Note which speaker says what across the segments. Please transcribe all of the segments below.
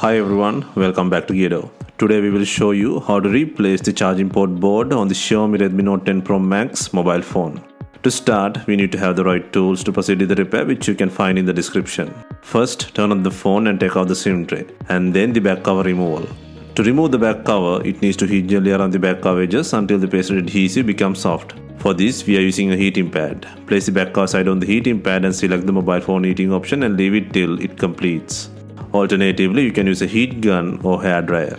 Speaker 1: Hi everyone, welcome back to Gedo. Today we will show you how to replace the charging port board on the Xiaomi Redmi Note 10 Pro Max mobile phone. To start, we need to have the right tools to proceed with the repair, which you can find in the description. First, turn on the phone and take out the SIM tray, and then the back cover removal. To remove the back cover, it needs to heat gently around the back cover edges until the pasted adhesive becomes soft. For this, we are using a heating pad. Place the back cover side on the heating pad and select the mobile phone heating option and leave it till it completes. Alternatively, you can use a heat gun or hair dryer.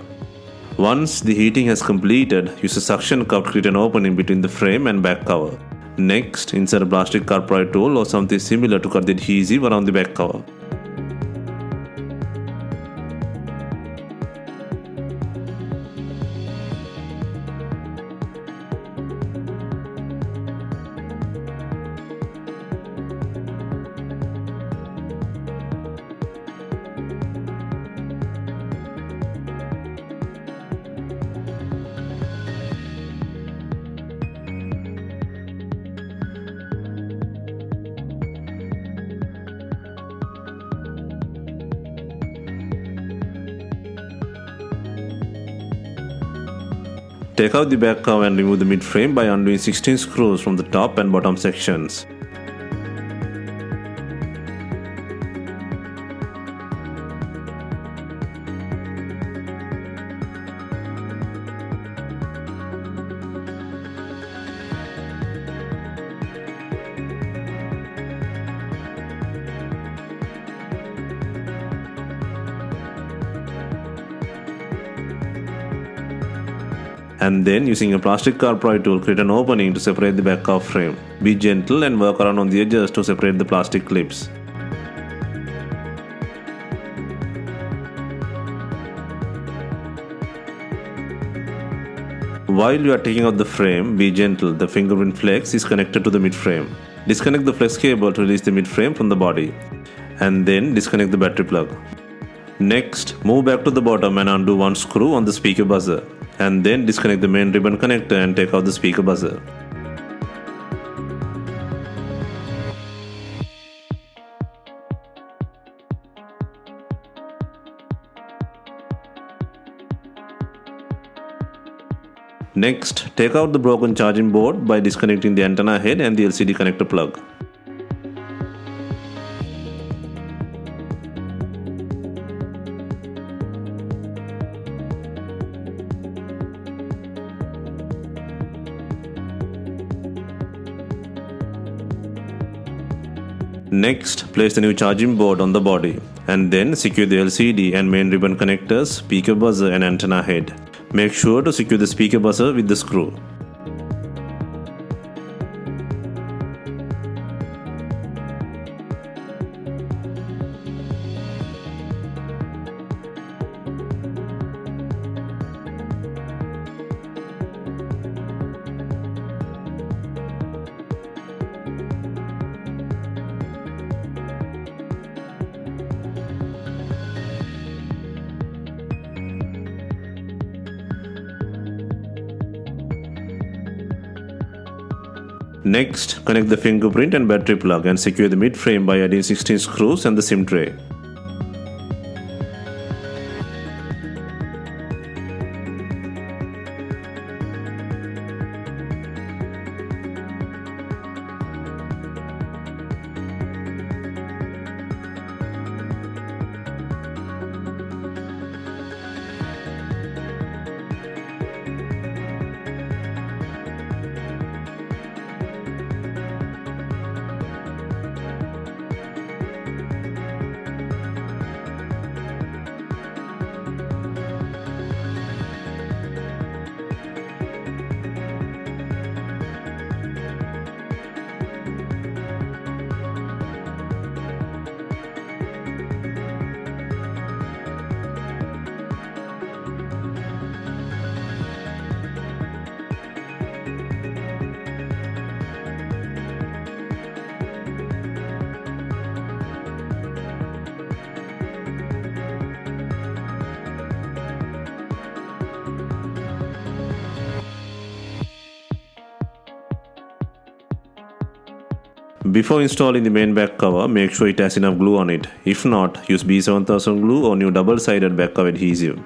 Speaker 1: Once the heating has completed, use a suction cup to create an opening between the frame and back cover. Next, insert a plastic cut pry tool or something similar to cut the adhesive around the back cover. Take out the back cover and remove the mid-frame by undoing 16 screws from the top and bottom sections. And then using a plastic cut pry tool, create an opening to separate the back cover frame. Be gentle and work around on the edges to separate the plastic clips. While you are taking out the frame, be gentle. The fingerprint flex is connected to the mid-frame. Disconnect the flex cable to release the mid-frame from the body. And then disconnect the battery plug. Next, move back to the bottom and undo one screw on the speaker buzzer. And then disconnect the main ribbon connector and take out the speaker buzzer. Next, take out the broken charging board by disconnecting the antenna head and the LCD connector plug. Next, place the new charging board on the body and then secure the LCD and main ribbon connectors, speaker buzzer and antenna head. Make sure to secure the speaker buzzer with the screw. Next, connect the fingerprint and battery plug and secure the mid-frame by adding 16 screws and the SIM tray. Before installing the main back cover, make sure it has enough glue on it. If not, use B7000 glue or new double-sided back cover adhesive.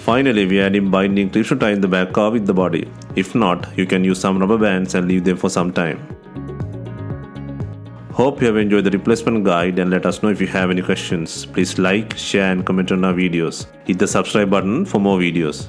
Speaker 1: Finally, we add in binding clips to tie the back cover with the body. If not, you can use some rubber bands and leave them for some time. Hope you have enjoyed the replacement guide and let us know if you have any questions. Please like, share and comment on our videos. Hit the subscribe button for more videos.